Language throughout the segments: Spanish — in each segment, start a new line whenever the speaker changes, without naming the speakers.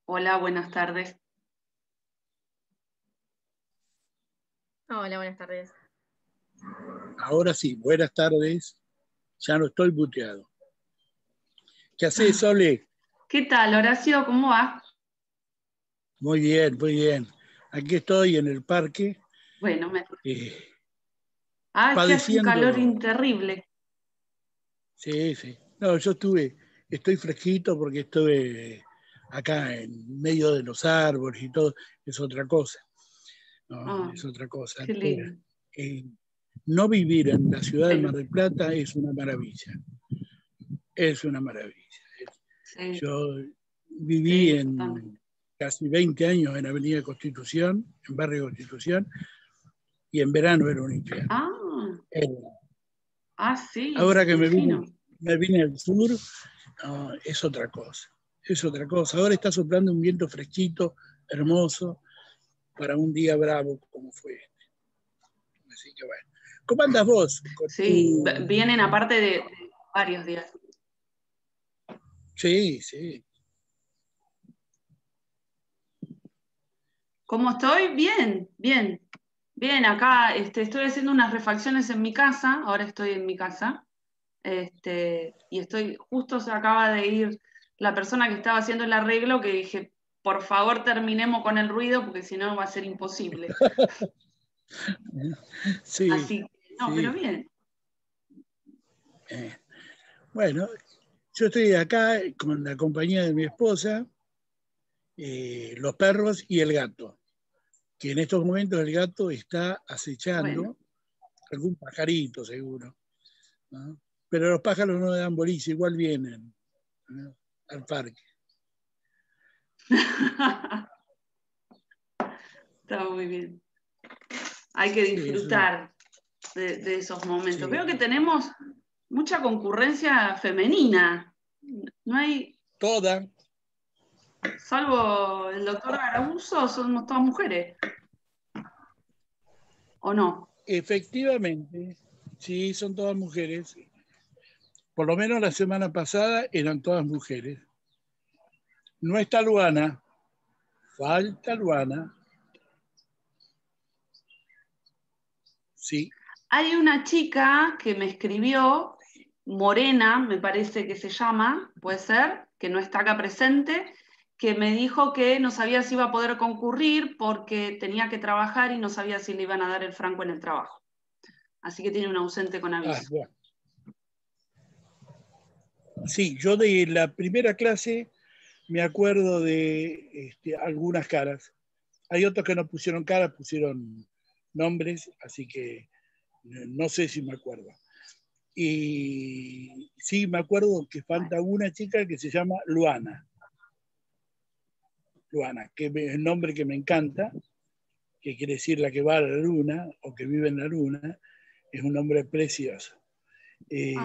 Hola, buenas tardes.
Hola, buenas tardes.
Ahora sí, buenas tardes. Ya no estoy muteado. ¿Qué haces, Sole?
¿Qué tal, Horacio? ¿Cómo va?
Muy bien, muy bien. Aquí estoy en el parque
Bueno, es que hace un calor
padeciendo.
terrible.
Sí, sí. No, estoy fresquito porque estuve acá en medio de los árboles y todo. Es otra cosa. No, es otra cosa.
Qué lindo.
Eh, no vivir en la ciudad de
Bueno,
Mar del Plata es una maravilla. Es una maravilla.
sí,
Yo viví
sí, totalmente.
en casi 20 años en Avenida Constitución, en Barrio Constitución, y en verano era un infierno.
Sí,
Ahora
me
que
imagino.
me vine al sur, no, es otra cosa. Es otra cosa. Ahora está soplando un viento fresquito, hermoso, para un día bravo como fue este. Así que bueno. ¿Cómo andas vos?
Sí, vienen aparte de varios días.
Sí, sí.
¿Cómo estoy? Bien, bien. Bien, acá estoy haciendo unas refacciones en mi casa, ahora estoy en mi casa, y justo se acaba de ir la persona que estaba haciendo el arreglo, que dije, por favor terminemos con el ruido, porque si no va a ser imposible.
Sí,
Así que, no, pero
sí.
bien.
Bueno, yo estoy acá con la compañía de mi esposa, los perros y el gato, que en estos momentos el gato está acechando
Bueno.
algún pajarito seguro, ¿no? Pero los pájaros no dan boliche, igual vienen, ¿no?, al parque.
Está muy bien. Hay que disfrutar de esos momentos.
Sí.
Veo que tenemos mucha concurrencia femenina. No hay,
Toda.
salvo el doctor Garabuso, somos todas mujeres. ¿O no?
Efectivamente, sí, son todas mujeres. Por lo menos la semana pasada eran todas mujeres. No está Luana, falta Luana. Sí.
Hay una chica que me escribió, Morena, me parece que se llama, puede ser, que no está acá presente, que me dijo que no sabía si iba a poder concurrir porque tenía que trabajar y no sabía si le iban a dar el franco en el trabajo. Así que tiene un ausente con aviso.
Bueno. Sí, yo de la primera clase me acuerdo de algunas caras. Hay otros que no pusieron caras, pusieron nombres, así que no sé si me acuerdo. Y sí, me acuerdo que falta una chica que se llama Luana. Luana, que es el nombre que me encanta, que quiere decir la que va a la luna o que vive en la luna. Es un nombre precioso. Y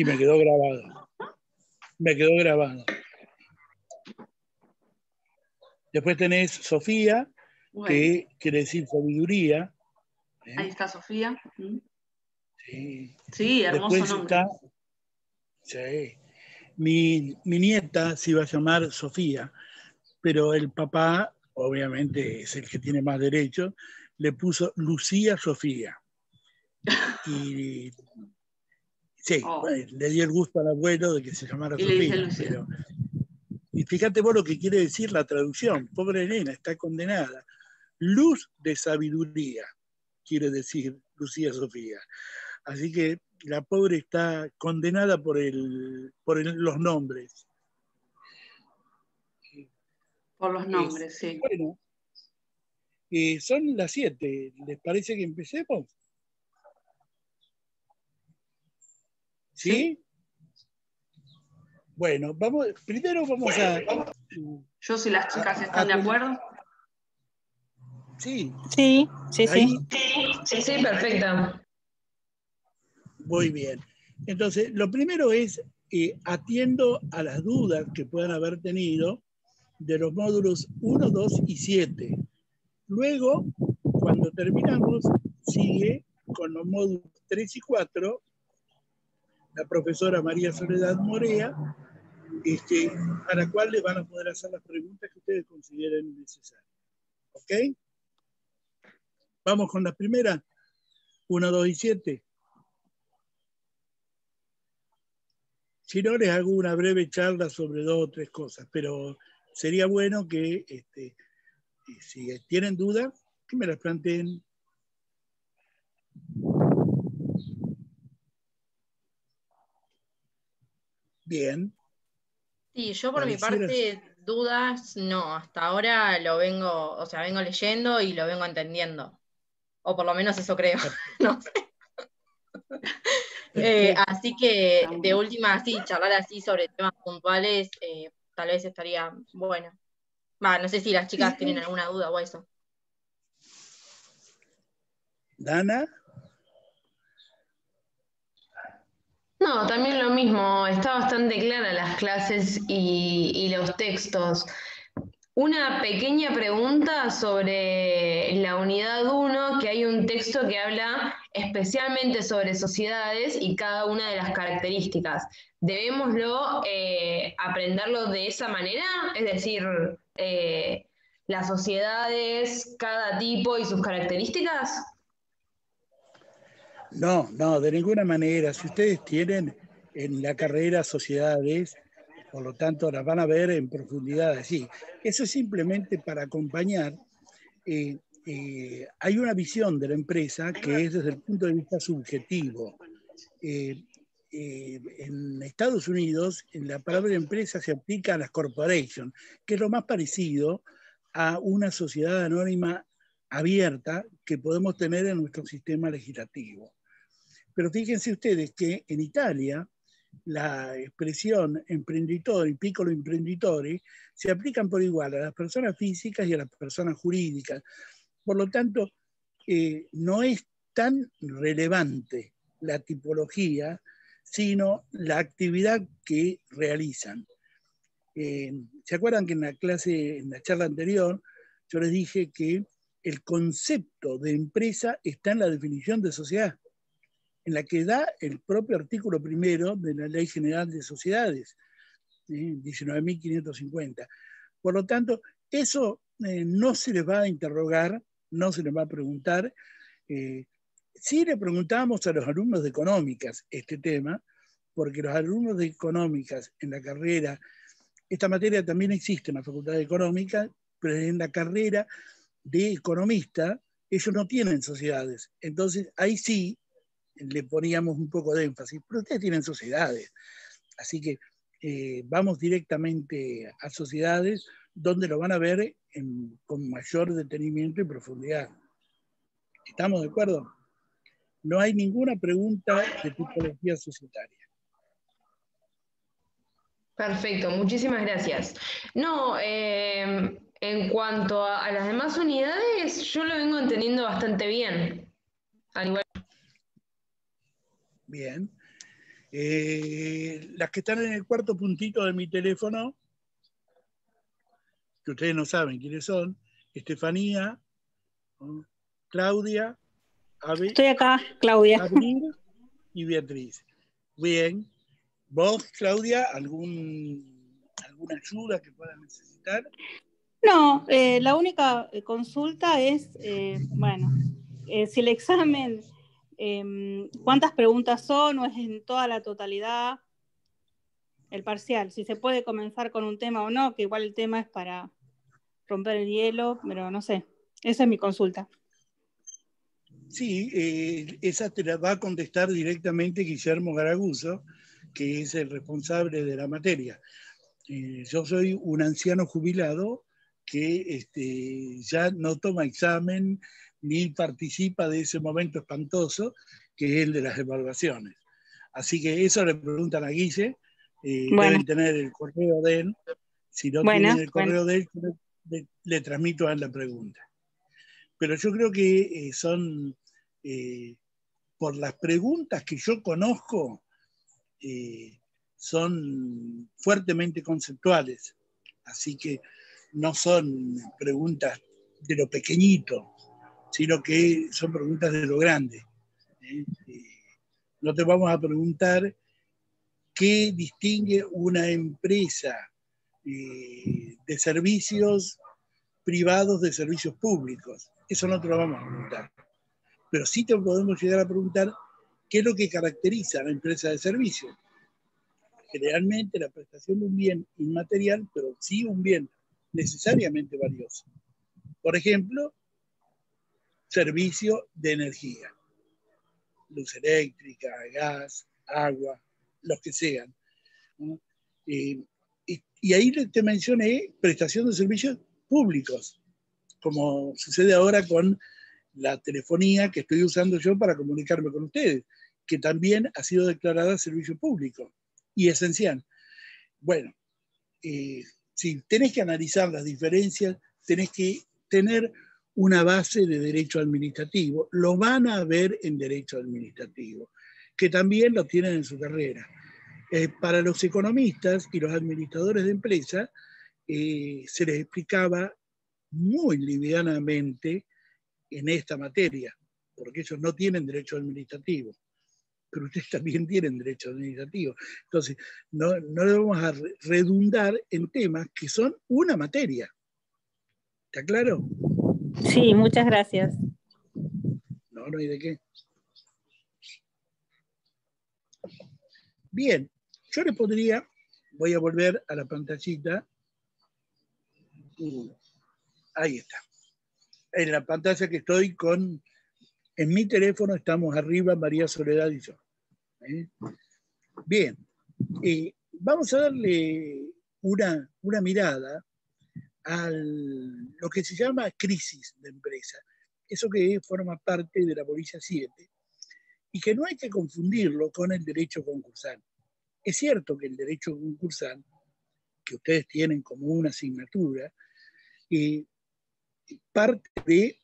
me quedó grabado. Me quedó grabado. Después tenés Sofía, que quiere decir sabiduría.
Ahí está Sofía.
Sí.
Sí, hermoso
Después
nombre.
está, sí, mi nieta se iba a llamar Sofía, pero el papá, obviamente es el que tiene más derecho, le puso Lucía Sofía. Y sí, le dio el gusto al abuelo de que se llamara
y le dice
Sofía.
Lucía.
Pero, y fíjate vos lo que quiere decir la traducción. Pobre nena, está condenada. Luz de sabiduría, quiere decir Lucía Sofía. Así que la pobre está condenada por los nombres.
Por los nombres, sí.
Bueno, son las 7. ¿Les parece que empecemos? ¿Sí? Bueno, primero vamos a...
Yo, si las chicas están de acuerdo.
Sí.
Sí,
perfecta.
Muy bien. Entonces, lo primero es, atiendo a las dudas que puedan haber tenido de los módulos 1, 2 y 7. Luego, cuando terminamos, sigue con los módulos 3 y 4, la profesora María Soledad Morea, a la cual le van a poder hacer las preguntas que ustedes consideren necesarias. ¿Ok? Vamos con la primera. 1, 2 y 7. Si no, les hago una breve charla sobre 2 o 3 cosas, pero sería bueno que, si tienen dudas, que me las planteen. Bien.
Sí, yo por mi
Pareciera...
parte, dudas, no. Hasta ahora lo vengo, o sea, vengo leyendo y lo vengo entendiendo. O por lo menos eso creo. No sé. Así que de última, sí, charlar así sobre temas puntuales, tal vez estaría bueno. No sé si las chicas tienen alguna duda o eso.
Dana.
No, también lo mismo, está bastante clara las clases y los textos. Una pequeña pregunta sobre la unidad 1, que hay un texto que habla especialmente sobre sociedades y cada una de las características. ¿Debémoslo aprenderlo de esa manera? Es decir, las sociedades, cada tipo y sus características.
No, no, de ninguna manera. Si ustedes tienen en la carrera sociedades, por lo tanto las van a ver en profundidad así. Eso es simplemente para acompañar. Hay una visión de la empresa que es desde el punto de vista subjetivo. En Estados Unidos, en la palabra empresa se aplica a las corporations, que es lo más parecido a una sociedad anónima abierta que podemos tener en nuestro sistema legislativo. Pero fíjense ustedes que en Italia la expresión imprenditore, piccolo imprenditore, se aplican por igual a las personas físicas y a las personas jurídicas. Por lo tanto, no es tan relevante la tipología, sino la actividad que realizan. ¿Se acuerdan que en la clase, en la charla anterior, yo les dije que el concepto de empresa está en la definición de sociedad, en la que da el propio artículo primero de la Ley General de Sociedades, 19.550. Por lo tanto, eso no se les va a interrogar, no se les va a preguntar. Sí le preguntamos a los alumnos de económicas este tema, porque los alumnos de económicas en la carrera, esta materia también existe en la Facultad de Económica, pero en la carrera de economista ellos no tienen sociedades. Entonces, ahí sí le poníamos un poco de énfasis, pero ustedes tienen sociedades. Así que vamos directamente a sociedades donde lo van a ver con mayor detenimiento y profundidad. ¿Estamos de acuerdo? No hay ninguna pregunta de tipología societaria.
Perfecto, muchísimas gracias. No, en cuanto a las demás unidades, yo lo vengo entendiendo bastante bien. Al igual.
Bien. Las que están en el cuarto puntito de mi teléfono, que ustedes no saben quiénes son, Estefanía, Claudia,
Estoy acá, Claudia.
Abril y Beatriz. Bien. ¿Vos, Claudia, alguna ayuda que puedas necesitar?
No, la única consulta es, si el examen, ¿cuántas preguntas son o es en toda la totalidad? El parcial, si se puede comenzar con un tema o no, que igual el tema es para romper el hielo, pero no sé, esa es mi consulta.
Sí, esa te la va a contestar directamente Guillermo Garaguso, que es el responsable de la materia. Yo soy un anciano jubilado que ya no toma examen ni participa de ese momento espantoso que es el de las evaluaciones. Así que eso le preguntan a Guille, deben tener el correo de él. Si no tienen el correo de él, le transmito a él la pregunta. Pero yo creo que son, por las preguntas que yo conozco, son fuertemente conceptuales. Así que no son preguntas de lo pequeñito, sino que son preguntas de lo grande. No te vamos a preguntar qué distingue una empresa de servicios privados de servicios públicos. Eso no te lo vamos a preguntar. Pero sí te podemos llegar a preguntar qué es lo que caracteriza a la empresa de servicios. Generalmente la prestación de un bien inmaterial, pero sí un bien necesariamente valioso. Por ejemplo, servicio de energía, luz eléctrica, gas, agua, los que sean, ¿no? Y ahí te mencioné prestación de servicios públicos, como sucede ahora con la telefonía que estoy usando yo para comunicarme con ustedes, que también ha sido declarada servicio público y esencial. Bueno, si tenés que analizar las diferencias, tenés que tener una base de derecho administrativo. Lo van a ver en derecho administrativo, que también lo tienen en su carrera. Para los economistas y los administradores de empresas, se les explicaba muy livianamente en esta materia, porque ellos no tienen derecho administrativo, pero ustedes también tienen derecho administrativo. Entonces, no le vamos a redundar en temas que son una materia. ¿Está claro?
Sí, muchas gracias.
No hay de qué. Bien, yo les podría, voy a volver a la pantallita. Ahí está. En la pantalla que estoy con, en mi teléfono estamos arriba, María Soledad y yo. Bien, vamos a darle una mirada a lo que se llama crisis de empresa. Eso que forma parte de la Bolilla 7 y que no hay que confundirlo con el derecho concursal. Es cierto que el derecho concursal, que ustedes tienen como una asignatura, parte de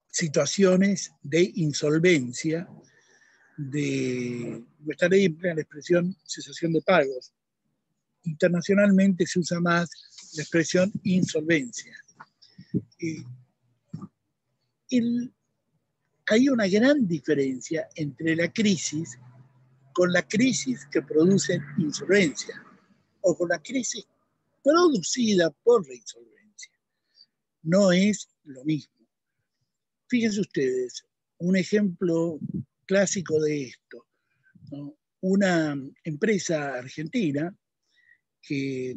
situaciones de nuestra ley emplea la expresión cesación de pagos. Internacionalmente se usa más la expresión insolvencia. Hay una gran diferencia entre la crisis con la crisis que produce insolvencia o con la crisis producida por la insolvencia. No es lo mismo. Fíjense ustedes, un ejemplo clásico de esto, ¿no? Una empresa argentina que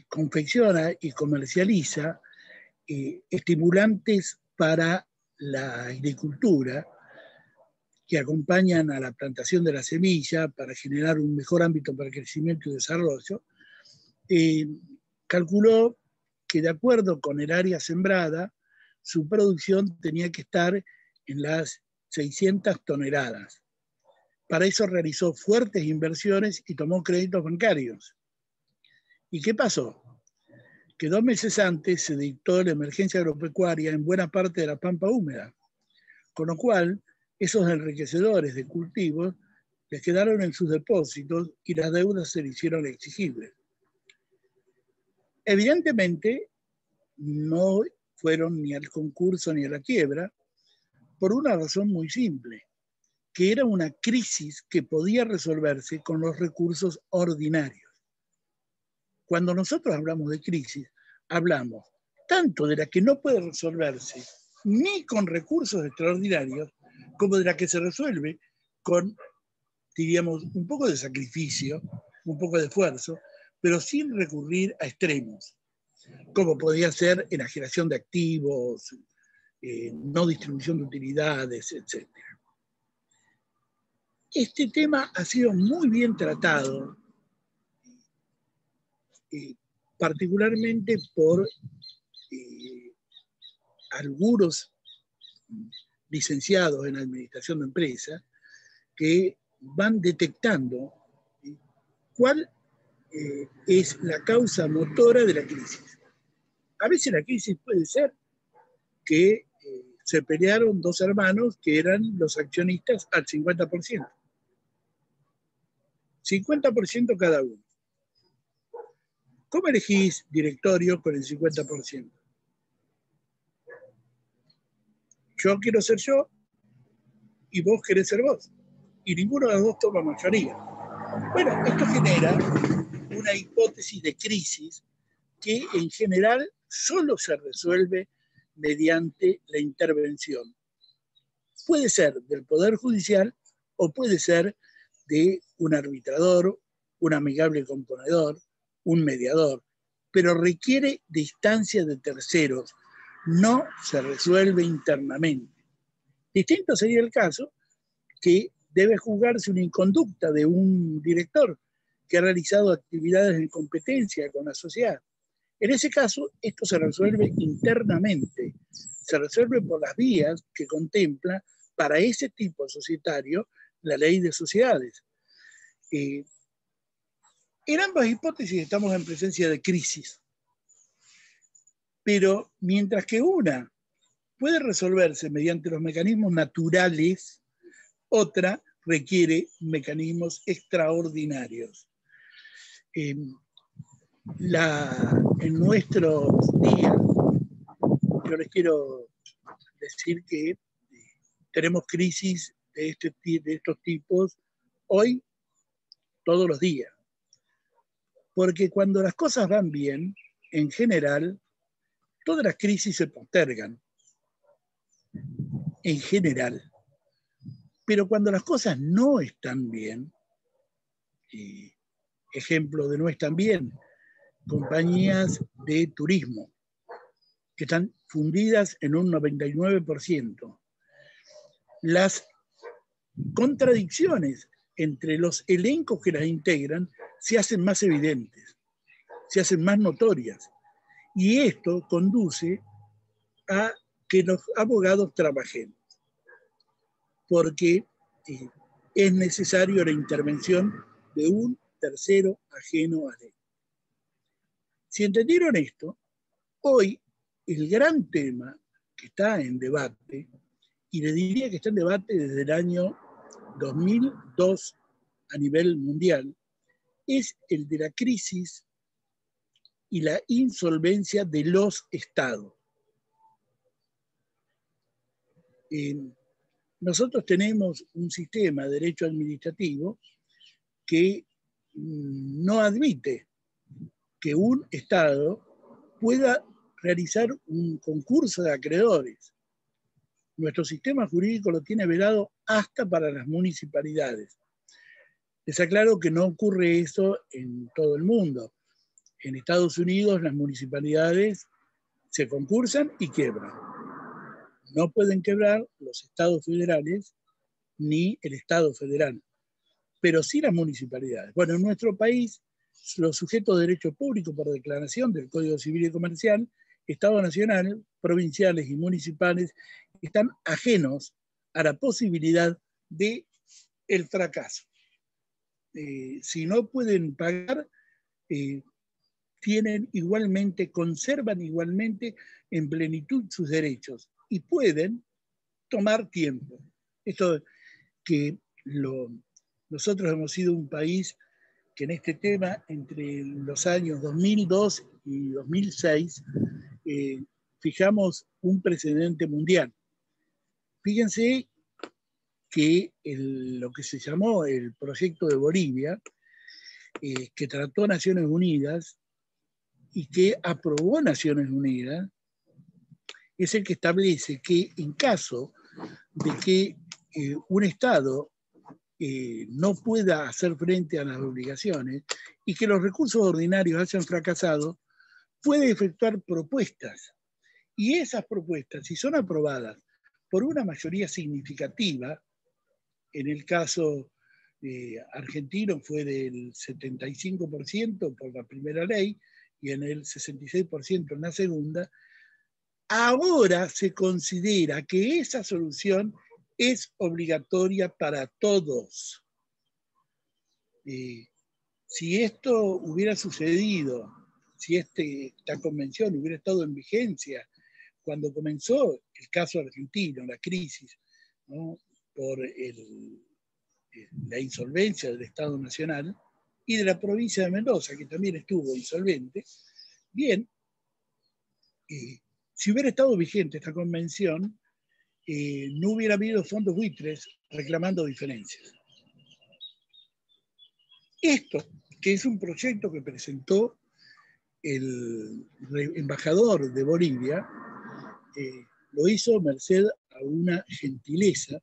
confecciona y comercializa estimulantes para la agricultura que acompañan a la plantación de la semilla para generar un mejor ámbito para el crecimiento y desarrollo, calculó que de acuerdo con el área sembrada, su producción tenía que estar en las 600 toneladas. Para eso realizó fuertes inversiones y tomó créditos bancarios. ¿Y qué pasó? Que 2 meses antes se dictó la emergencia agropecuaria en buena parte de la pampa húmeda, con lo cual esos enriquecedores de cultivos les quedaron en sus depósitos y las deudas se le hicieron exigibles. Evidentemente, no fueron ni al concurso ni a la quiebra, por una razón muy simple, que era una crisis que podía resolverse con los recursos ordinarios. Cuando nosotros hablamos de crisis, hablamos tanto de la que no puede resolverse ni con recursos extraordinarios, como de la que se resuelve con, diríamos, un poco de sacrificio, un poco de esfuerzo, pero sin recurrir a extremos, como podía ser enajenación de activos, no distribución de utilidades, etc. Este tema ha sido muy bien tratado, particularmente por algunos licenciados en administración de empresas que van detectando cuál es la causa motora de la crisis. A veces la crisis puede ser que se pelearon 2 hermanos que eran los accionistas al 50%. 50% cada uno. ¿Cómo elegís directorio con el 50%? Yo quiero ser yo y vos querés ser vos. Y ninguno de los dos toma mayoría. Bueno, esto genera una hipótesis de crisis que en general solo se resuelve mediante la intervención. Puede ser del Poder Judicial o puede ser de un arbitrador, un amigable componedor, un mediador, pero requiere de instancias de terceros, no se resuelve internamente. Distinto sería el caso que debe juzgarse una inconducta de un director que ha realizado actividades en competencia con la sociedad. En ese caso, esto se resuelve internamente, se resuelve por las vías que contempla para ese tipo societario la ley de sociedades. En ambas hipótesis estamos en presencia de crisis, pero mientras que una puede resolverse mediante los mecanismos naturales, otra requiere mecanismos extraordinarios. En nuestros días, yo les quiero decir que tenemos crisis de estos tipos hoy, todos los días. Porque cuando las cosas van bien, en general, todas las crisis se postergan. En general. Pero cuando las cosas no están bien, ejemplo de no están bien, compañías de turismo, que están fundidas en un 99%. Las contradicciones entre los elencos que las integran se hacen más evidentes, se hacen más notorias. Y esto conduce a que los abogados trabajemos, porque es necesario la intervención de un tercero ajeno a la ley. Si entendieron esto, hoy el gran tema que está en debate, y le diría que está en debate desde el año 2002 a nivel mundial, es el de la crisis y la insolvencia de los estados. Nosotros tenemos un sistema de derecho administrativo que no admite que un estado pueda realizar un concurso de acreedores. Nuestro sistema jurídico lo tiene vedado hasta para las municipalidades. Les aclaro que no ocurre eso en todo el mundo. En Estados Unidos las municipalidades se concursan y quiebran. No pueden quebrar los estados federales ni el Estado federal, pero sí las municipalidades. Bueno, en nuestro país, los sujetos de derecho público por declaración del Código Civil y Comercial, Estado Nacional, provinciales y municipales, están ajenos a la posibilidad de el fracaso. Si no pueden pagar, tienen igualmente, conservan igualmente en plenitud sus derechos y pueden tomar tiempo. Esto que nosotros hemos sido un país que en este tema, entre los años 2002 y 2006, fijamos un precedente mundial. Fíjense que lo que se llamó el proyecto de Bolivia, que trató Naciones Unidas y que aprobó Naciones Unidas, es el que establece que en caso de que un Estado no pueda hacer frente a las obligaciones y que los recursos ordinarios hayan fracasado, puede efectuar propuestas. Y esas propuestas, si son aprobadas por una mayoría significativa, en el caso argentino fue del 75% por la primera ley y en el 66% en la segunda, ahora se considera que esa solución es obligatoria para todos. Si esto hubiera sucedido, si esta convención hubiera estado en vigencia cuando comenzó el caso argentino, la crisis, ¿no?, por la insolvencia del Estado Nacional y de la provincia de Mendoza, que también estuvo insolvente, bien, si hubiera estado vigente esta convención, no hubiera habido fondos buitres reclamando diferencias. Esto, que es un proyecto que presentó el embajador de Bolivia, lo hizo merced a una gentileza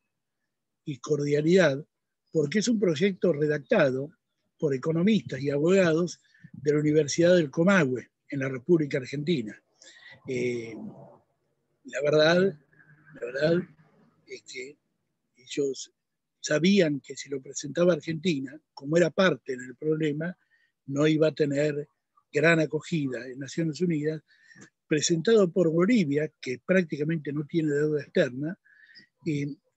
y cordialidad, porque es un proyecto redactado por economistas y abogados de la Universidad del Comahue, en la República Argentina. La verdad es que ellos sabían que si lo presentaba Argentina, como era parte del problema, no iba a tener gran acogida en Naciones Unidas. Presentado por Bolivia, que prácticamente no tiene deuda externa,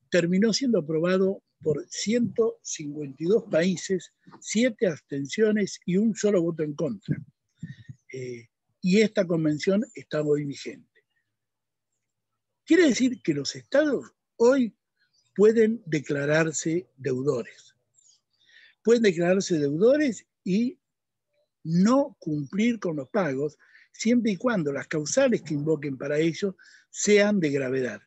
terminó siendo aprobado por 152 países, 7 abstenciones y un solo voto en contra. Y esta convención está hoy vigente. Quiere decir que los estados hoy pueden declararse deudores. Pueden declararse deudores y no cumplir con los pagos, siempre y cuando las causales que invoquen para ello sean de gravedad.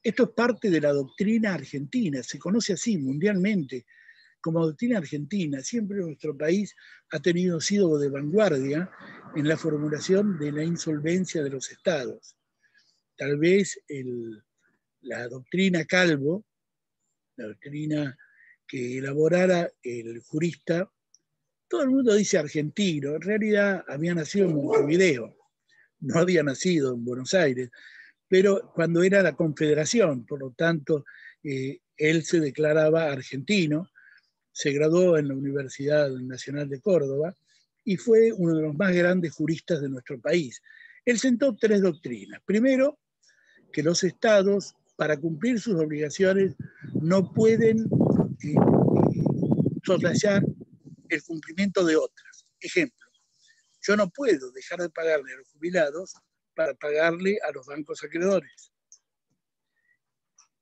Esto es parte de la doctrina argentina, se conoce así mundialmente como doctrina argentina. Siempre nuestro país ha sido de vanguardia en la formulación de la insolvencia de los estados. Tal vez la doctrina Calvo, la doctrina que elaborara el jurista, todo el mundo dice argentino, en realidad había nacido en Montevideo, no había nacido en Buenos Aires, pero cuando era la Confederación, por lo tanto, él se declaraba argentino, se graduó en la Universidad Nacional de Córdoba y fue uno de los más grandes juristas de nuestro país. Él sentó 3 doctrinas. Primero, que los estados, para cumplir sus obligaciones, no pueden soslayar el cumplimiento de otras. Ejemplo, yo no puedo dejar de pagarle a los jubilados para pagarle a los bancos acreedores.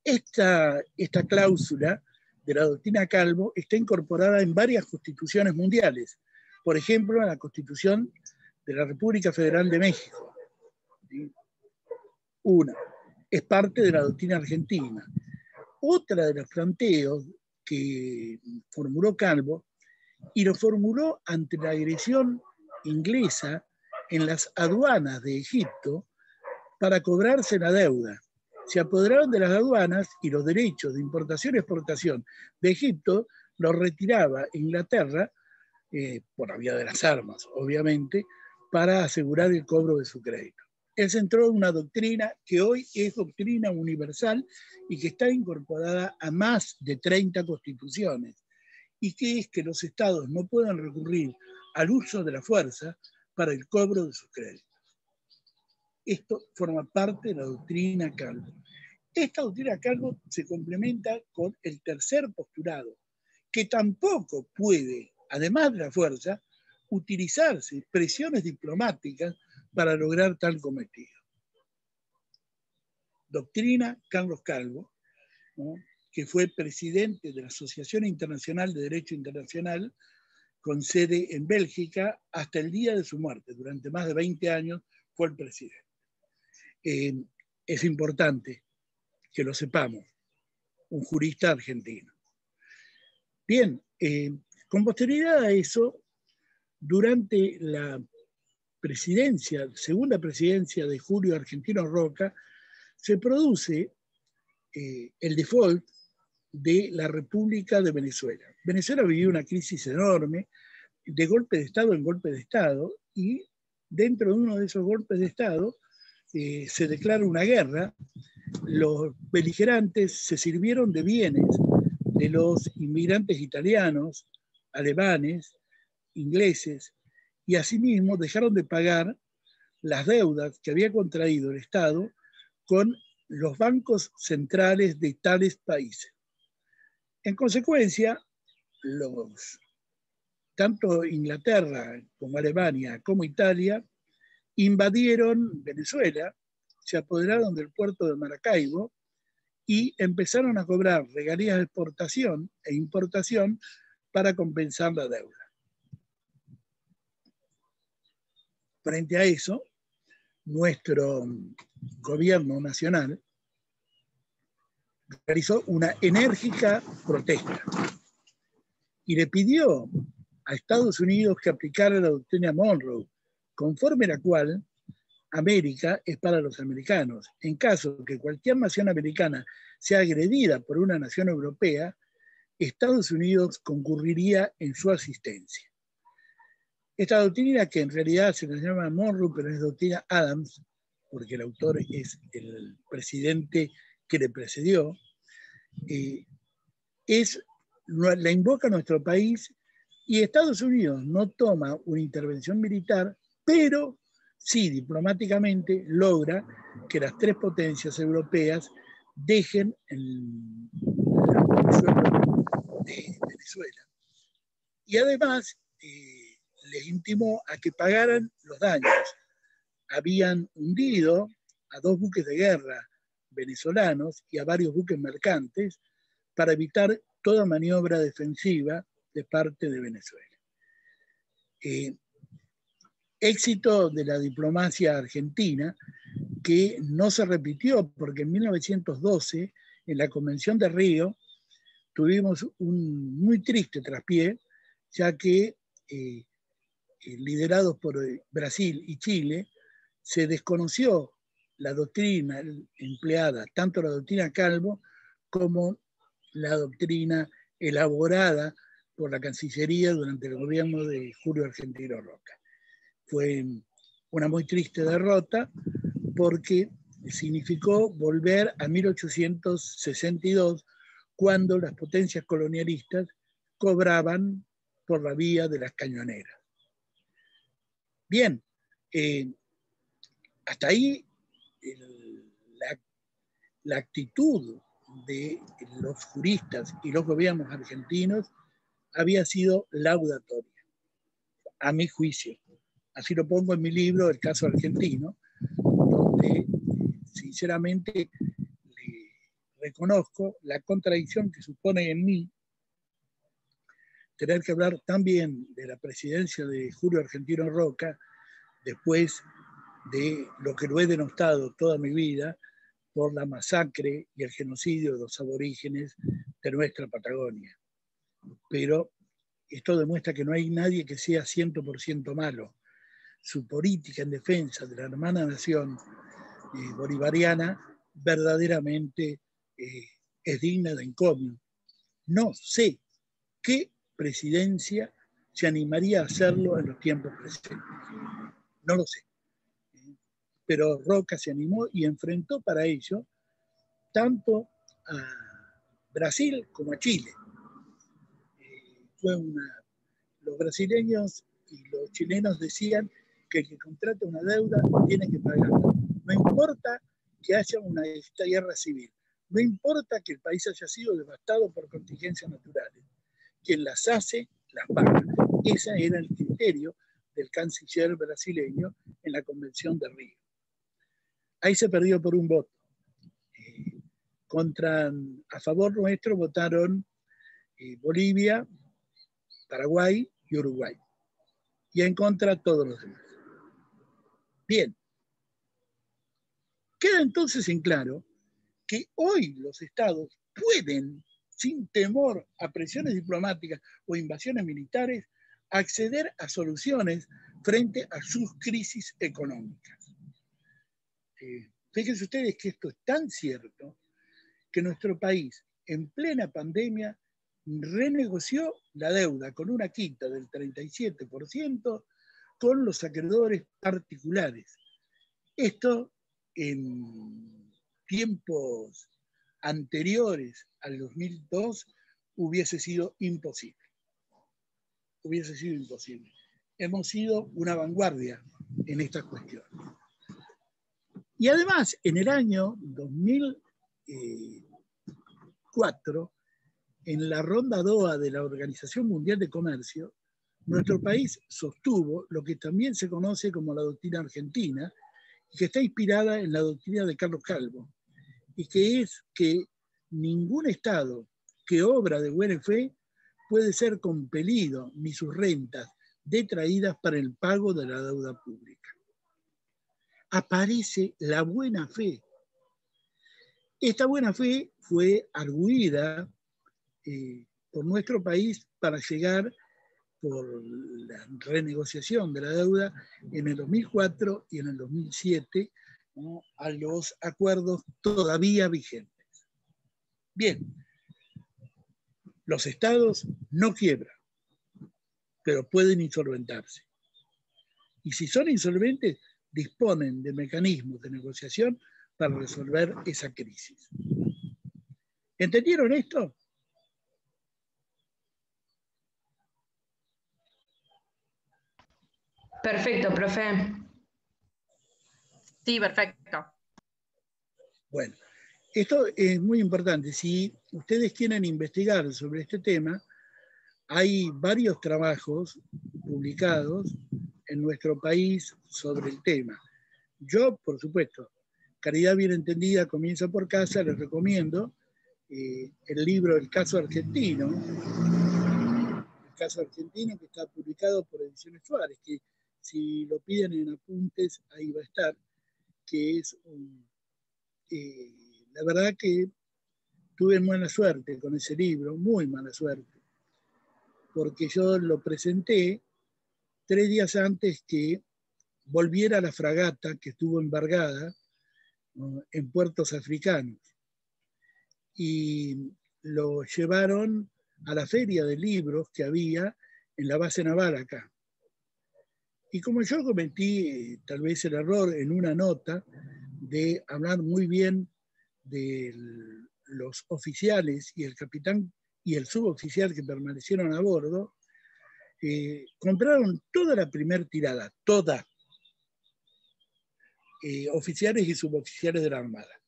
Esta cláusula de la doctrina Calvo está incorporada en varias constituciones mundiales. Por ejemplo, en la Constitución de la República Federal de México. Una, es parte de la doctrina argentina. Otra de los planteos que formuló Calvo, y lo formuló ante la agresión inglesa en las aduanas de Egipto para cobrarse la deuda. Se apoderaron de las aduanas y los derechos de importación y exportación de Egipto los retiraba Inglaterra, por la vía de las armas, obviamente, para asegurar el cobro de su crédito. Él centró en una doctrina que hoy es doctrina universal y que está incorporada a más de 30 constituciones, y que es que los estados no puedan recurrir al uso de la fuerza para el cobro de sus créditos. Esto forma parte de la doctrina Calvo. Esta doctrina Calvo se complementa con el tercer postulado, que tampoco puede, además de la fuerza, utilizarse presiones diplomáticas para lograr tal cometido. Doctrina Carlos Calvo, ¿no?, que fue presidente de la Asociación Internacional de Derecho Internacional, con sede en Bélgica, hasta el día de su muerte. Durante más de 20 años fue el presidente. Es importante que lo sepamos, un jurista argentino. Bien, con posterioridad a eso, durante la segunda presidencia de Julio Argentino Roca, se produce el default de la República de Venezuela. Venezuela vivió una crisis enorme, de golpe de Estado en golpe de Estado, y dentro de uno de esos golpes de Estado se declara una guerra. Los beligerantes se sirvieron de bienes de los inmigrantes italianos, alemanes, ingleses, y asimismo dejaron de pagar las deudas que había contraído el Estado con los bancos centrales de tales países. En consecuencia, tanto Inglaterra como Alemania como Italia invadieron Venezuela, se apoderaron del puerto de Maracaibo y empezaron a cobrar regalías de exportación e importación para compensar la deuda. Frente a eso, nuestro gobierno nacional realizó una enérgica protesta y le pidió a Estados Unidos que aplicara la doctrina Monroe, conforme la cual América es para los americanos. En caso que cualquier nación americana sea agredida por una nación europea, Estados Unidos concurriría en su asistencia. Esta doctrina, que en realidad se le llama Monroe, pero es doctrina Adams, porque el autor es el presidente que le precedió, la invoca nuestro país, y Estados Unidos no toma una intervención militar, pero sí diplomáticamente logra que las tres potencias europeas dejen el suelo de Venezuela. Y además les intimó a que pagaran los daños. Habían hundido a 2 buques de guerra venezolanos y a varios buques mercantes para evitar toda maniobra defensiva de parte de Venezuela. Éxito de la diplomacia argentina, que no se repitió porque en 1912, en la Convención de Río, tuvimos un muy triste traspié, ya que liderados por Brasil y Chile, se desconoció la doctrina empleada, tanto la doctrina Calvo como la doctrina elaborada por la Cancillería durante el gobierno de Julio Argentino Roca. Fue una muy triste derrota porque significó volver a 1862, cuando las potencias colonialistas cobraban por la vía de las cañoneras. Bien, hasta ahí la actitud de los juristas y los gobiernos argentinos había sido laudatoria, a mi juicio. Así lo pongo en mi libro, El caso argentino, donde sinceramente le reconozco la contradicción que supone en mí tener que hablar también de la presidencia de Julio Argentino Roca, después de lo que lo he denostado toda mi vida por la masacre y el genocidio de los aborígenes de nuestra Patagonia. Pero esto demuestra que no hay nadie que sea 100% malo. Su política en defensa de la hermana nación bolivariana verdaderamente es digna de encomio. No sé qué presidencia se animaría a hacerlo en los tiempos presentes. No lo sé. Pero Roca se animó y enfrentó para ello tanto a Brasil como a Chile. Los brasileños y los chilenos decían que el que contrata una deuda tiene que pagarla. No importa que haya una guerra civil, no importa que el país haya sido devastado por contingencias naturales. Quien las hace, las paga. Ese era el criterio del canciller brasileño en la Convención de Río. Ahí se perdió por un voto. A favor nuestro votaron Bolivia, Paraguay y Uruguay. Y en contra todos los demás. Bien. Queda entonces en claro que hoy los estados pueden, sin temor a presiones diplomáticas o invasiones militares, acceder a soluciones frente a sus crisis económicas. Fíjense ustedes que esto es tan cierto que nuestro país, en plena pandemia, renegoció la deuda con una quita del 37% con los acreedores particulares. Esto en tiempos anteriores al 2002 hubiese sido imposible. Hubiese sido imposible. Hemos sido una vanguardia en estas cuestiones. Y además, en el año 2004, en la ronda Doha de la Organización Mundial de Comercio, nuestro país sostuvo lo que también se conoce como la doctrina argentina, y que está inspirada en la doctrina de Carlos Calvo, y que es que ningún Estado que obra de buena fe puede ser compelido ni sus rentas detraídas para el pago de la deuda pública. Aparece la buena fe. Esta buena fe fue arguida por nuestro país para llegar por la renegociación de la deuda en el 2004 y en el 2007, ¿no?, a los acuerdos todavía vigentes. Bien, los estados no quiebran, pero pueden insolventarse. Y si son insolventes, disponen de mecanismos de negociación para resolver esa crisis. ¿Entendieron esto?
Perfecto, profe.
Sí, perfecto.
Bueno, esto es muy importante. Si ustedes quieren investigar sobre este tema, hay varios trabajos publicados en nuestro país sobre el tema. Yo, por supuesto, Caridad Bien Entendida comienza por casa, les recomiendo el libro El Caso Argentino. El Caso Argentino, que está publicado por Ediciones Suárez, que si lo piden en apuntes, ahí va a estar, que es la verdad que tuve mala suerte con ese libro, muy mala suerte, porque yo lo presenté 3 días antes que volviera la fragata que estuvo embargada, ¿no?, en puertos africanos. Y lo llevaron a la feria de libros que había en la base naval acá. Y como yo cometí tal vez el error en una nota de hablar muy bien de los oficiales y el capitán y el suboficial que permanecieron a bordo, compraron toda la primera tirada, toda, oficiales y suboficiales de la Armada,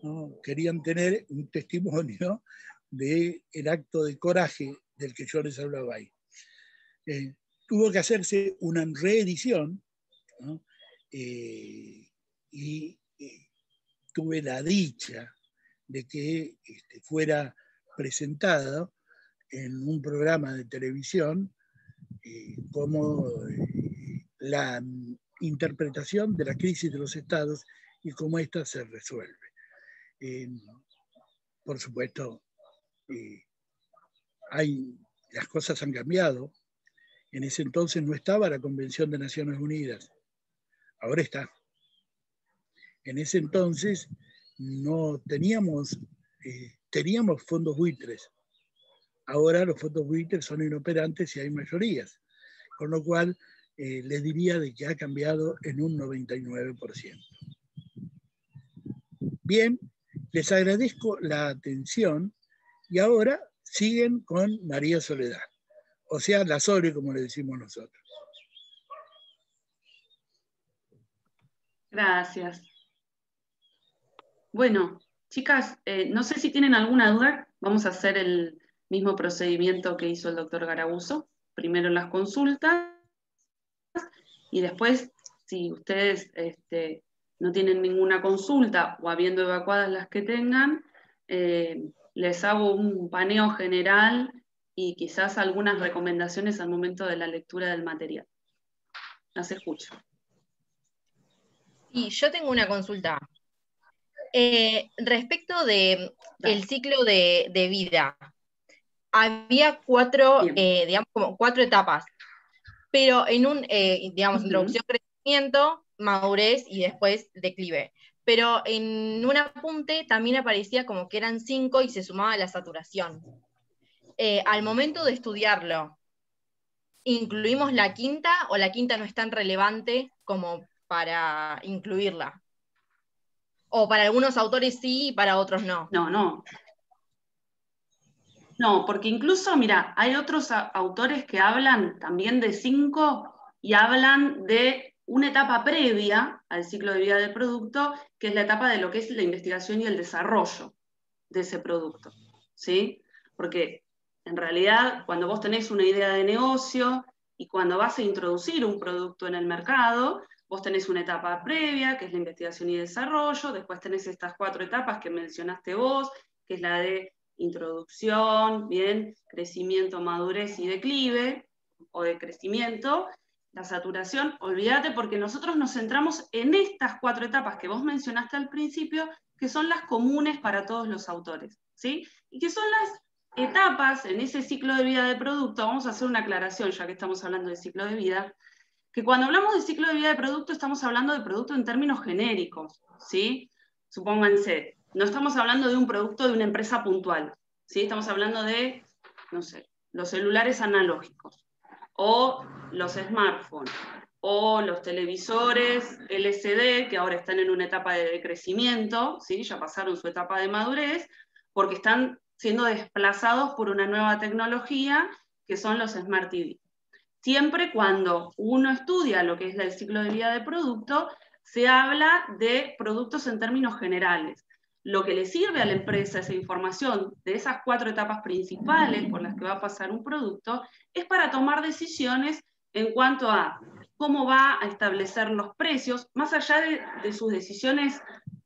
¿no? Querían tener un testimonio del acto de coraje del que yo les hablaba ahí. Tuvo que hacerse una reedición, ¿no? Y tuve la dicha de que fuera presentado en un programa de televisión como la interpretación de la crisis de los estados y cómo ésta se resuelve. Por supuesto, las cosas han cambiado. En ese entonces no estaba la Convención de Naciones Unidas, ahora está. En ese entonces no teníamos fondos buitres. Ahora los fondos buitres son inoperantes y hay mayorías, con lo cual les diría de que ha cambiado en un 99%. Bien, les agradezco la atención y ahora siguen con María Soledad, o sea, la Sole, como le decimos nosotros.
Gracias. Bueno, chicas, no sé si tienen alguna duda. Vamos a hacer el mismo procedimiento que hizo el doctor Garabuso. Primero las consultas y después, si ustedes no tienen ninguna consulta o habiendo evacuadas las que tengan, les hago un paneo general y quizás algunas recomendaciones al momento de la lectura del material. Las escucho.
Y yo tengo una consulta. Respecto del ciclo de vida, había 4, digamos, como 4 etapas, pero en digamos, introducción, crecimiento, madurez y después declive. Pero en un apunte también aparecía como que eran 5 y se sumaba la saturación. Al momento de estudiarlo, ¿incluimos la quinta o la quinta no es tan relevante como para incluirla? O para algunos autores sí y para otros no.
No, porque incluso, mira, hay otros autores que hablan también de 5 y hablan de una etapa previa al ciclo de vida del producto, que es la etapa de lo que es la investigación y el desarrollo de ese producto, ¿sí? Porque en realidad, cuando vos tenés una idea de negocio y cuando vas a introducir un producto en el mercado, vos tenés una etapa previa, que es la investigación y desarrollo, después tenés estas 4 etapas que mencionaste vos, que es la de introducción, bien, crecimiento, madurez y declive, o de crecimiento, la saturación, olvídate porque nosotros nos centramos en estas 4 etapas que vos mencionaste al principio, que son las comunes para todos los autores, ¿sí? Y que son las etapas en ese ciclo de vida del producto. Vamos a hacer una aclaración, ya que estamos hablando de ciclo de vida, que cuando hablamos de ciclo de vida de producto, estamos hablando de producto en términos genéricos, ¿sí? Supónganse, no estamos hablando de un producto de una empresa puntual, ¿sí? Estamos hablando de, no sé, los celulares analógicos, o los smartphones, o los televisores LCD, que ahora están en una etapa de crecimiento, ¿sí? Ya pasaron su etapa de madurez, porque están siendo desplazados por una nueva tecnología, que son los Smart TV. Siempre cuando uno estudia lo que es el ciclo de vida de producto, se habla de productos en términos generales. Lo que le sirve a la empresa esa información de esas 4 etapas principales por las que va a pasar un producto, es para tomar decisiones en cuanto a cómo va a establecer los precios, más allá de sus decisiones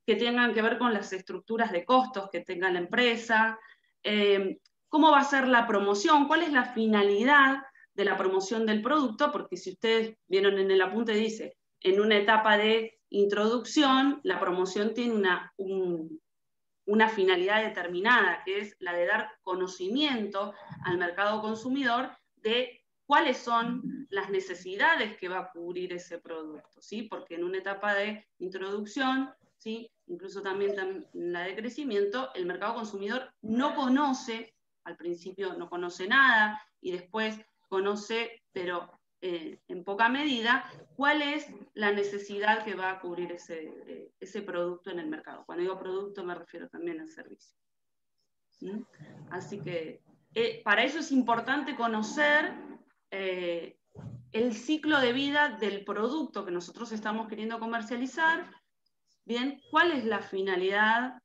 que tengan que ver con las estructuras de costos que tenga la empresa, cómo va a ser la promoción, cuál es la finalidad de la promoción del producto, porque si ustedes vieron en el apunte, dice, en una etapa de introducción, la promoción tiene una finalidad determinada, que es la de dar conocimiento al mercado consumidor de cuáles son las necesidades que va a cubrir ese producto, ¿sí? Porque en una etapa de introducción, ¿sí? Incluso también en la de crecimiento, el mercado consumidor no conoce, al principio no conoce nada, y después conoce, pero en poca medida, cuál es la necesidad que va a cubrir ese producto en el mercado. Cuando digo producto me refiero también al servicio. ¿Mm? Así que para eso es importante conocer el ciclo de vida del producto que nosotros estamos queriendo comercializar. Bien, ¿cuál es la finalidad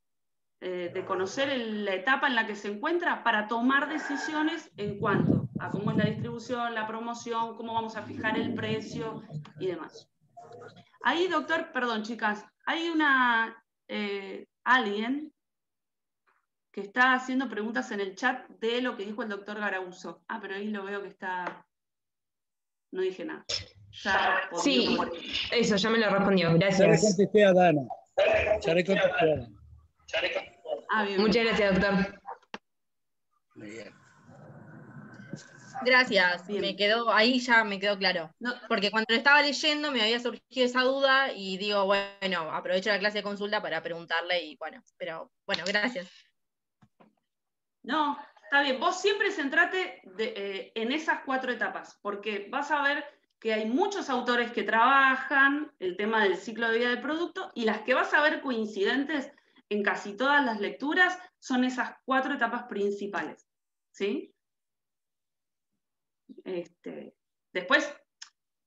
de conocer la etapa en la que se encuentra para tomar decisiones en cuanto a cómo es la distribución, la promoción, cómo vamos a fijar el precio y demás? Ahí, doctor, perdón, chicas, hay alguien que está haciendo preguntas en el chat de lo que dijo el doctor Garauzo. Ah, pero ahí lo veo que está... No dije nada.
Sí, eso, ya me lo respondió. Gracias.
Ya le contesté a Dana.
Bien.
Muchas gracias, doctor.
Muy bien.
Gracias,
Bien.
Ahí ya me quedó claro.
No.
Porque cuando lo estaba leyendo me había surgido esa duda y digo, bueno, aprovecho la clase de consulta para preguntarle y bueno, pero bueno, gracias.
No, está bien. Vos siempre centrate en esas 4 etapas, porque vas a ver que hay muchos autores que trabajan el tema del ciclo de vida del producto y las que vas a ver coincidentes en casi todas las lecturas son esas 4 etapas principales, ¿sí? Después,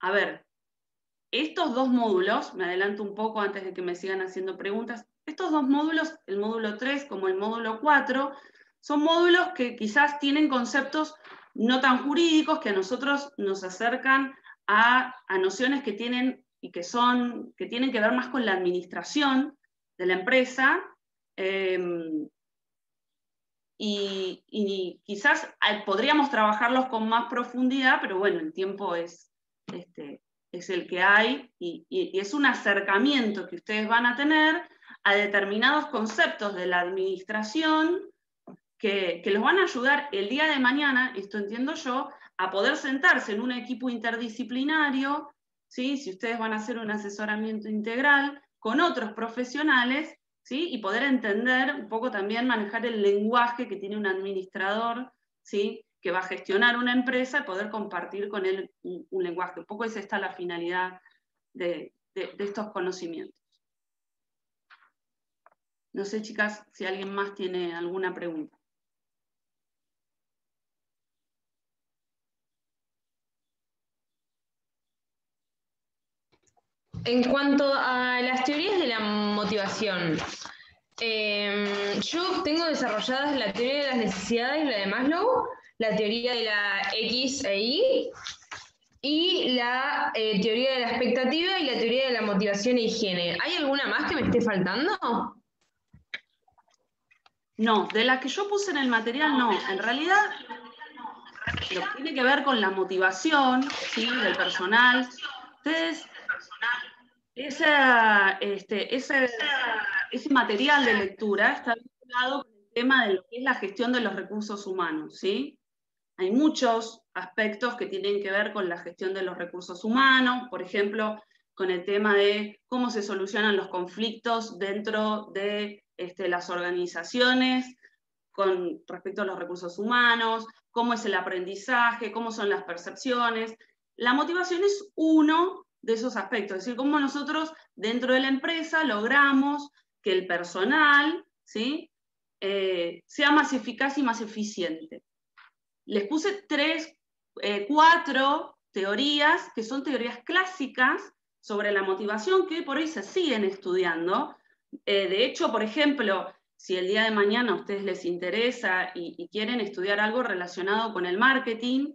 a ver, estos 2 módulos, me adelanto un poco antes de que me sigan haciendo preguntas, estos 2 módulos, el módulo 3 como el módulo 4, son módulos que quizás tienen conceptos no tan jurídicos, que a nosotros nos acercan a nociones que tienen que ver más con la administración de la empresa, y quizás podríamos trabajarlos con más profundidad, pero bueno, el tiempo es el que hay, y es un acercamiento que ustedes van a tener a determinados conceptos de la administración que los van a ayudar el día de mañana, esto entiendo yo, a poder sentarse en un equipo interdisciplinario, ¿sí? Si ustedes van a hacer un asesoramiento integral con otros profesionales, ¿sí? Y poder entender un poco también, manejar el lenguaje que tiene un administrador, ¿sí? Que va a gestionar una empresa y poder compartir con él un lenguaje. Un poco esa está la finalidad de estos conocimientos. No sé, chicas, si alguien más tiene alguna pregunta.
En cuanto a las teorías de la motivación, yo tengo desarrolladas la teoría de las necesidades, la de Maslow, la teoría de la X e Y, y la teoría de la expectativa y la teoría de la motivación e higiene. ¿Hay alguna más que me esté faltando?
No, de las que yo puse en el material no. En realidad, lo que tiene que ver con la motivación, ¿sí? Del personal, ustedes, ese material de lectura está vinculado con el tema de lo que es la gestión de los recursos humanos, ¿sí? Hay muchos aspectos que tienen que ver con la gestión de los recursos humanos, por ejemplo, con el tema de cómo se solucionan los conflictos dentro de las organizaciones con respecto a los recursos humanos, cómo es el aprendizaje, cómo son las percepciones. La motivación es uno de esos aspectos, es decir, cómo nosotros dentro de la empresa logramos que el personal, ¿sí?, sea más eficaz y más eficiente. Les puse 4 teorías, que son teorías clásicas sobre la motivación, que por hoy se siguen estudiando. De hecho, por ejemplo, si el día de mañana a ustedes les interesa y quieren estudiar algo relacionado con el marketing,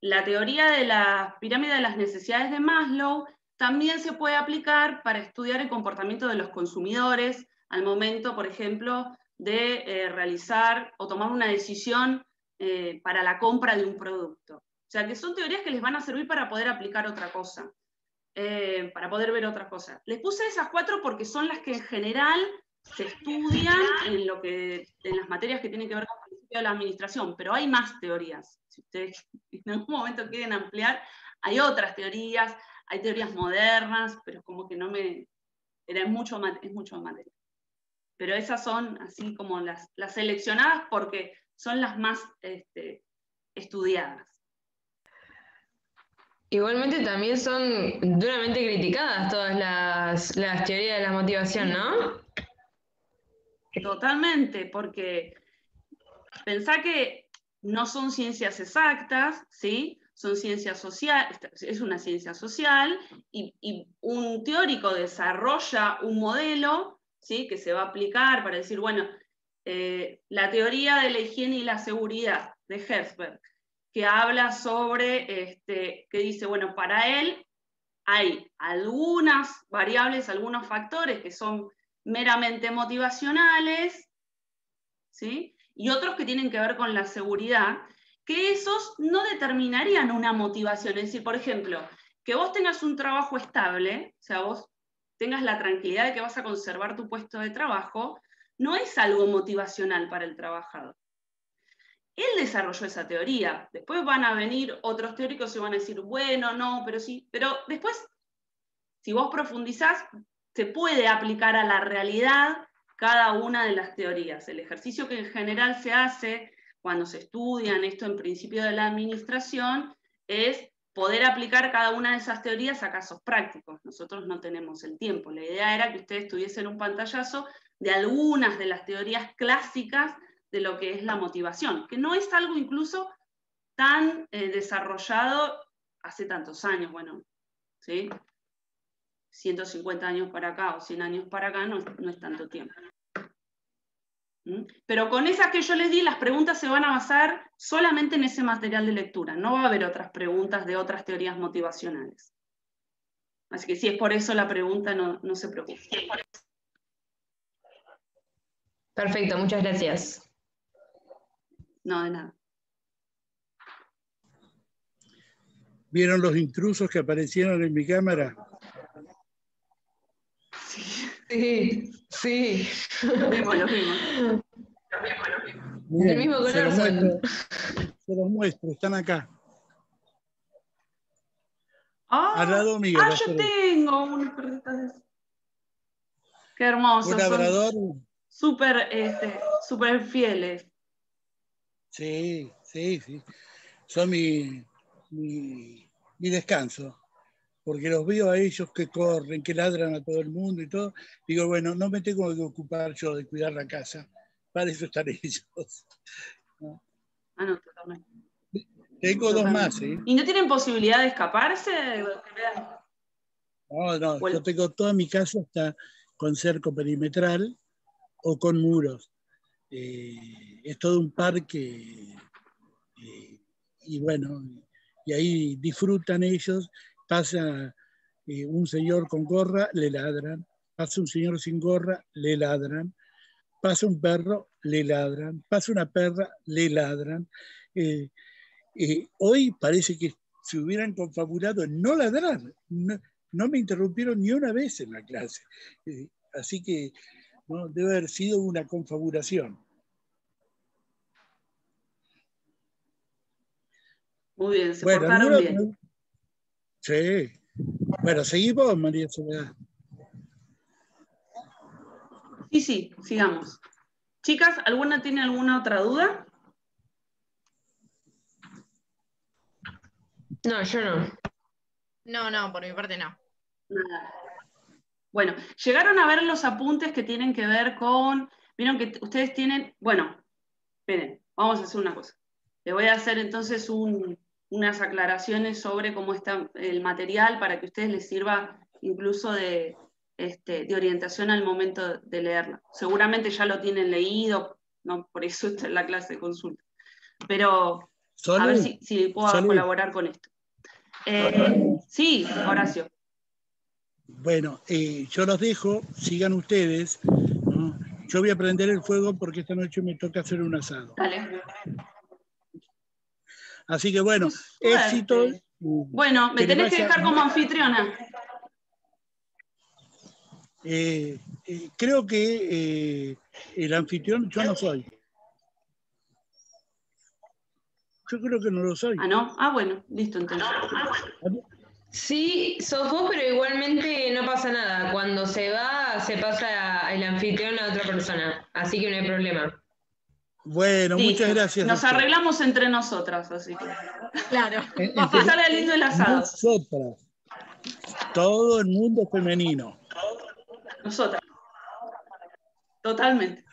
la teoría de la pirámide de las necesidades de Maslow también se puede aplicar para estudiar el comportamiento de los consumidores al momento, por ejemplo, de realizar o tomar una decisión para la compra de un producto. O sea, que son teorías que les van a servir para poder aplicar otra cosa, para poder ver otra cosa. Les puse esas 4 porque son las que en general se estudian en las materias que tienen que ver con el principio de la administración, pero hay más teorías. Si ustedes en algún momento quieren ampliar, hay otras teorías, hay teorías modernas, pero como que es mucho materia. Pero esas son así como las seleccionadas porque son las más estudiadas.
Igualmente también son duramente criticadas todas las teorías de la motivación, ¿no?
Totalmente, porque pensá que no son ciencias exactas, ¿sí? Son ciencias sociales, es una ciencia social, y un teórico desarrolla un modelo, ¿sí?, que se va a aplicar para decir, bueno, la teoría de la higiene y la seguridad de Herzberg, que habla sobre, que dice, bueno, para él hay algunas variables, algunos factores que son meramente motivacionales, ¿sí?, y otros que tienen que ver con la seguridad, que esos no determinarían una motivación. Es decir, por ejemplo, que vos tengas un trabajo estable, o sea, vos tengas la tranquilidad de que vas a conservar tu puesto de trabajo, no es algo motivacional para el trabajador. Él desarrolló esa teoría. Después van a venir otros teóricos y van a decir, bueno, no, pero sí. Pero después, si vos profundizás, se puede aplicar a la realidad cada una de las teorías. El ejercicio que en general se hace cuando se estudian esto en principio de la administración es poder aplicar cada una de esas teorías a casos prácticos. Nosotros no tenemos el tiempo. La idea era que ustedes tuviesen un pantallazo de algunas de las teorías clásicas de lo que es la motivación, que no es algo incluso tan desarrollado hace tantos años, bueno, ¿sí? 150 años para acá o 100 años para acá no es tanto tiempo. Pero con esas que yo les di, las preguntas se van a basar solamente en ese material de lectura, no va a haber otras preguntas de otras teorías motivacionales. Así que si es por eso la pregunta, no se preocupe.
Perfecto, muchas gracias.
No, de nada.
¿Vieron los intrusos que aparecieron en mi cámara?
Sí.
Lo vimos.
Del mismo color son.
Se los muestro, están acá.
Al lado mío. Yo tengo unos perritos de esos. Qué hermosos.
Un labrador.
Súper fieles.
Sí. Son mi descanso. Porque los veo a ellos que corren, que ladran a todo el mundo y todo. Digo, bueno, no me tengo que ocupar yo de cuidar la casa. Para eso están ellos.
No, totalmente.
Tengo dos más, ¿sí?
¿Y no tienen posibilidad de escaparse?
No, bueno. Yo tengo toda mi casa está con cerco perimetral o con muros. Es todo un parque y bueno, y ahí disfrutan ellos. Pasa un señor con gorra, le ladran. Pasa un señor sin gorra, le ladran. Pasa un perro, le ladran. Pasa una perra, le ladran. Hoy parece que se hubieran confabulado en no ladrar. No me interrumpieron ni una vez en la clase. Así que ¿no? Debe haber sido una confabulación.
Muy bien, se portaron bien.
Sí. Bueno, seguimos, María Soledad.
Sí, sigamos. Chicas, ¿alguna tiene alguna otra duda?
No, yo no.
No, por mi parte no.
Nada. Bueno, llegaron a ver los apuntes que tienen que ver con... Vieron que ustedes tienen... Bueno, esperen, vamos a hacer una cosa. Les voy a hacer entonces unas aclaraciones sobre cómo está el material para que a ustedes les sirva incluso de orientación al momento de leerlo. Seguramente ya lo tienen leído, no por eso está en la clase de consulta. Pero a ver si puedo colaborar con esto. Sí, Horacio.
Bueno, yo los dejo, sigan ustedes, ¿no? Yo voy a prender el fuego porque esta noche me toca hacer un asado.
Dale.
Así que bueno, éxito.
Bueno, me tenés que dejar como anfitriona.
Creo que el anfitrión yo no soy. Yo creo que no lo soy.
Ah, ¿no? Ah, bueno, listo entonces.
Sí, sos vos, pero igualmente no pasa nada. Cuando se va, se pasa el anfitrión a otra persona. Así que no hay problema.
Bueno,
listo.
Muchas gracias.
Nos arreglamos entre nosotras, así que.
Claro.
Para que salga lindo el asado.
Nosotras. Todo el mundo femenino.
Nosotras. Totalmente.